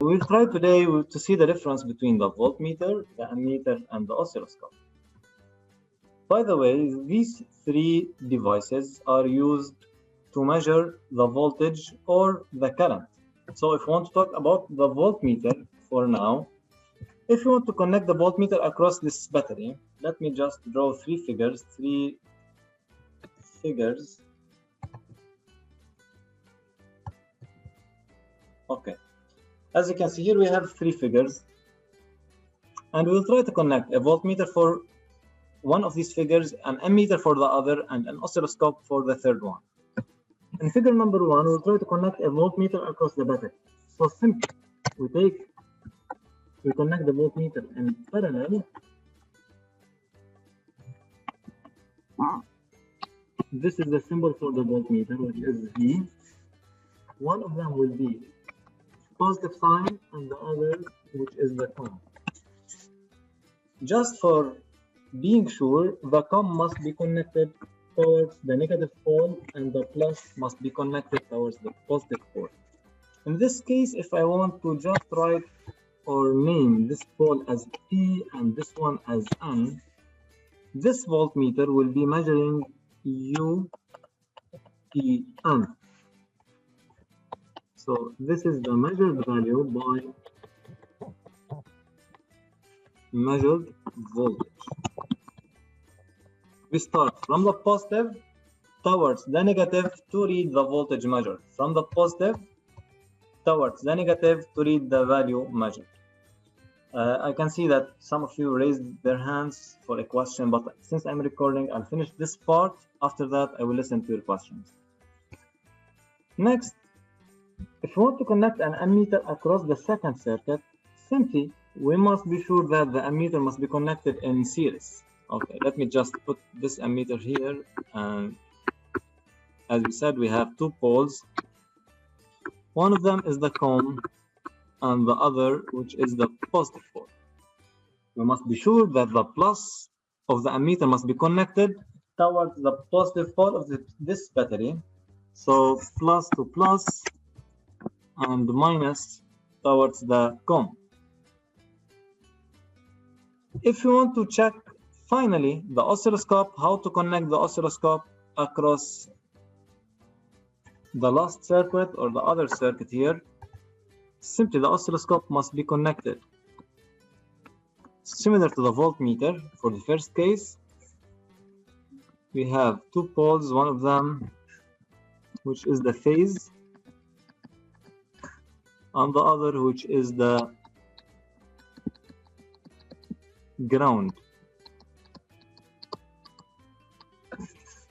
We'll try today to see the difference between the voltmeter, the ammeter, and the oscilloscope. By the way, these three devices are used to measure the voltage or the current. So if we want to talk about the voltmeter for now, if you want to connect the voltmeter across this battery, let me just draw three figures. Okay. As you can see here, we have three figures, and we'll try to connect a voltmeter for one of these figures, an ammeter for the other, and an oscilloscope for the third one. In figure number one, we'll try to connect a voltmeter across the battery. So simply, we connect the voltmeter in parallel. This is the symbol for the voltmeter, which is V. One of them will be positive sign and the other, which is the COM. Just for being sure, the COM must be connected towards the negative pole and the plus must be connected towards the positive pole. In this case, if I want to just write or name this pole as P and this one as N, this voltmeter will be measuring UPN. So this is the measured value by measured voltage. We start from the positive towards the negative to read the voltage measured. From the positive towards the negative to read the value measured. I can see that some of you raised their hands for a question, but since I'm recording, I'll finish this part. After that, I will listen to your questions. Next, if you want to connect an ammeter across the second circuit, simply we must be sure that the ammeter must be connected in series. Okay, let me just put this ammeter here, and as we said, we have two poles. One of them is the COM and the other, which is the positive pole. We must be sure that the plus of the ammeter must be connected towards the positive pole of this battery. So plus to plus and minus towards the COM. If you want to check finally the oscilloscope, how to connect the oscilloscope across the last circuit or the other circuit here, simply the oscilloscope must be connected similar to the voltmeter. For the first case, we have two poles, one of them which is the phase and the other which is the ground.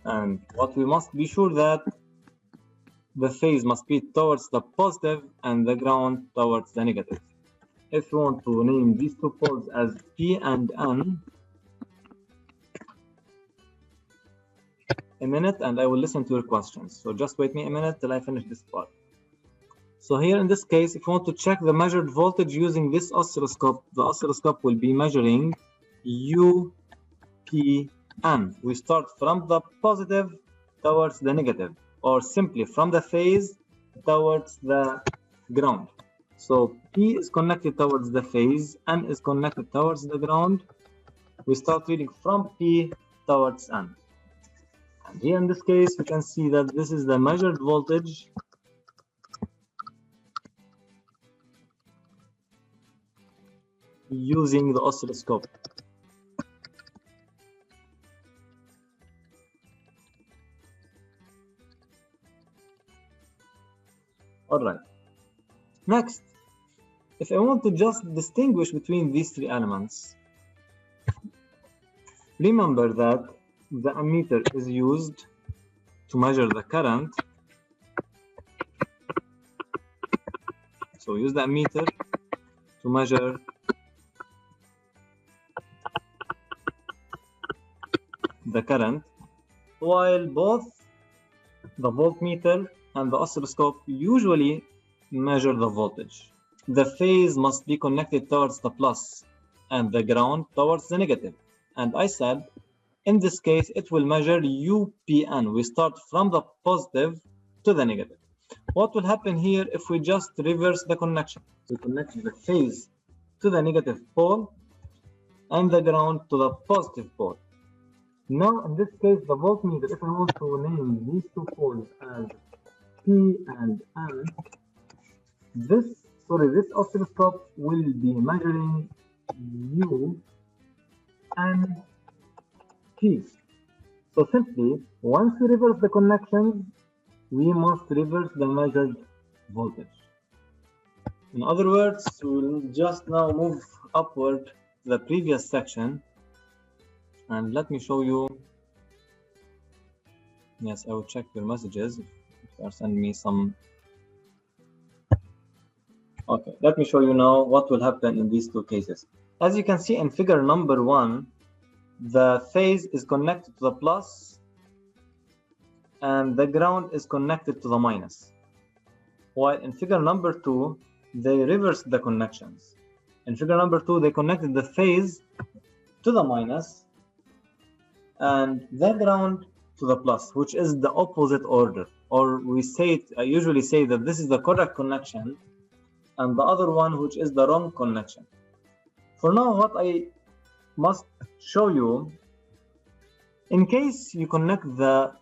And what we must be sure that the phase must be towards the positive and the ground towards the negative. If you want to name these two poles as P and N, a minute and I will listen to your questions. So just wait me a minute till I finish this part. So here in this case, if you want to check the measured voltage using this oscilloscope, the oscilloscope will be measuring UPN. We start from the positive towards the negative, or simply from the phase towards the ground. So P is connected towards the phase, N is connected towards the ground. We start reading from P towards N. And here in this case, we can see that this is the measured voltage using the oscilloscope. All right. Next, if I want to just distinguish between these three elements, remember that the ammeter is used to measure the current. So use the ammeter to measure the current, while both the voltmeter and the oscilloscope usually measure the voltage. The phase must be connected towards the plus and the ground towards the negative. And I said, in this case, it will measure UPN. We start from the positive to the negative. What will happen here if we just reverse the connection? We connect the phase to the negative pole and the ground to the positive pole. Now, in this case, the voltmeter, if I want to name these two poles as P and N, this oscilloscope will be measuring U and P. So simply, once we reverse the connections, we must reverse the measured voltage. In other words, we will just now move upward to the previous section, and let me show you. Yes, I will check your messages if you are sending me some. Okay, let me show you now what will happen in these two cases. As you can see in figure number 1, the phase is connected to the plus and the ground is connected to the minus. While in figure number 2, they reversed the connections. In figure number 2, they connected the phase to the minus and the ground to the plus, which is the opposite order. Or we say I usually say that this is the correct connection and the other one which is the wrong connection. For now, what I must show you, in case you connect the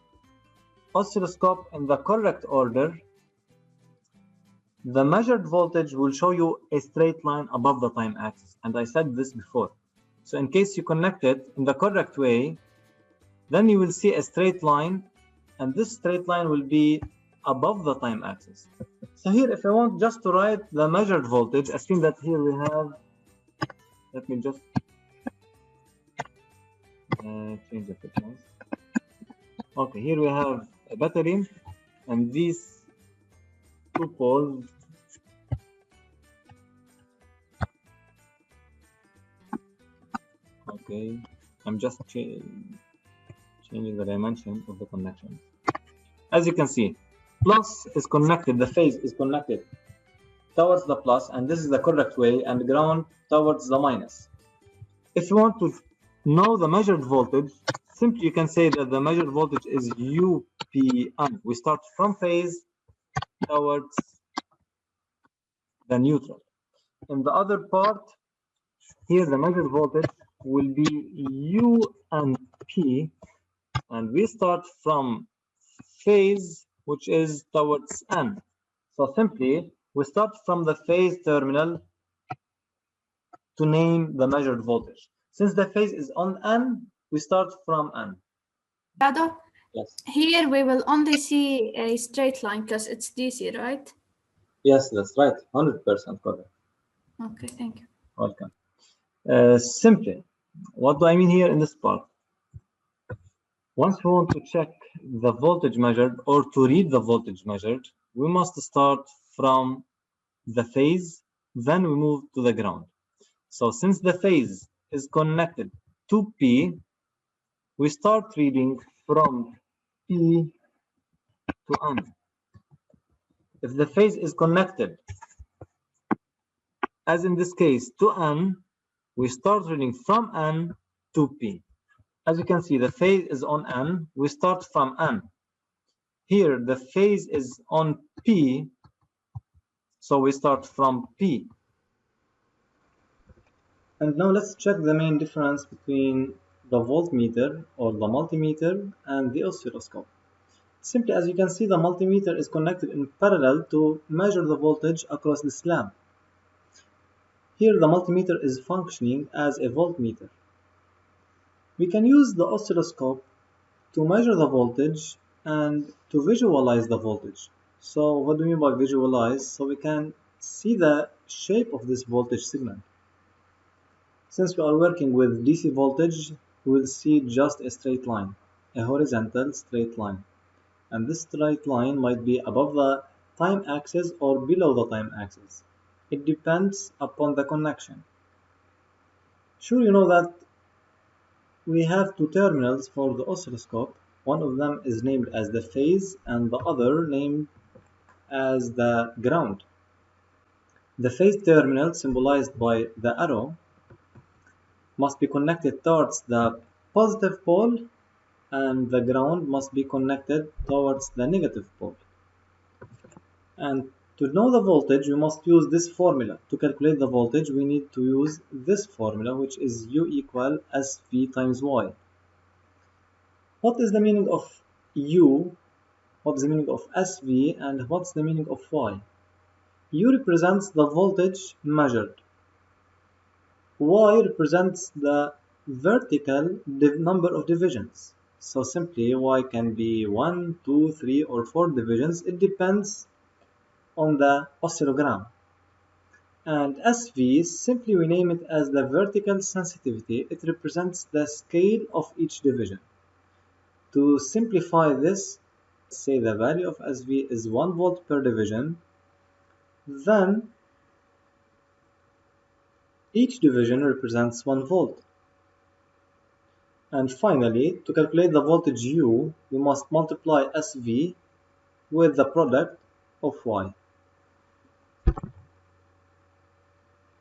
oscilloscope in the correct order, the measured voltage will show you a straight line above the time axis, and I said this before. So in case you connect it in the correct way, then you will see a straight line, and this straight line will be above the time axis. So here, if I want just to write the measured voltage, assume that here we have, let me just change the frequency. Okay, here we have a battery, and these two poles okay, I'm just changing the dimension of the connection. As you can see, plus is connected, the phase is connected towards the plus, and this is the correct way, and ground towards the minus. If you want to know the measured voltage, simply you can say that the measured voltage is UPN. We start from phase towards the neutral. In the other part, here the measured voltage will be U and P, and we start from phase which is towards N. So simply, we start from the phase terminal to name the measured voltage. Since the phase is on N, we start from N. Dado, yes. Here we will only see a straight line because it's DC, right? Yes, that's right. 100% correct. Okay, thank you. Welcome. Simply, what do I mean here in this part? Once we want to check the voltage measured or to read the voltage measured, we must start from the phase, then we move to the ground. So since the phase is connected to P, we start reading from P to N. If the phase is connected, as in this case, to N, we start reading from N to P. As you can see, the phase is on N, we start from N. Here, the phase is on P, so we start from P. And now let's check the main difference between the voltmeter or the multimeter and the oscilloscope. Simply, as you can see, the multimeter is connected in parallel to measure the voltage across this lamp. Here, the multimeter is functioning as a voltmeter. We can use the oscilloscope to measure the voltage and to visualize the voltage. So what do we mean by visualize? So we can see the shape of this voltage signal. Since we are working with DC voltage, we will see just a straight line, a horizontal straight line. And this straight line might be above the time axis or below the time axis. It depends upon the connection. Sure, you know that we have two terminals for the oscilloscope. One of them is named as the phase and the other named as the ground. The phase terminal, symbolized by the arrow, must be connected towards the positive pole, and the ground must be connected towards the negative pole. And to know the voltage, we must use this formula. To calculate the voltage, we need to use this formula, which is U equal SV times Y. What is the meaning of U? What's the meaning of SV? And what's the meaning of Y? U represents the voltage measured. Y represents the vertical number of divisions. So simply Y can be 1, 2, 3, or 4 divisions. It depends on the oscillogram. And SV, simply we name it as the vertical sensitivity. It represents the scale of each division. To simplify this, say the value of SV is 1 volt per division, then each division represents 1 volt. And finally, to calculate the voltage U, we must multiply SV with the product of Y.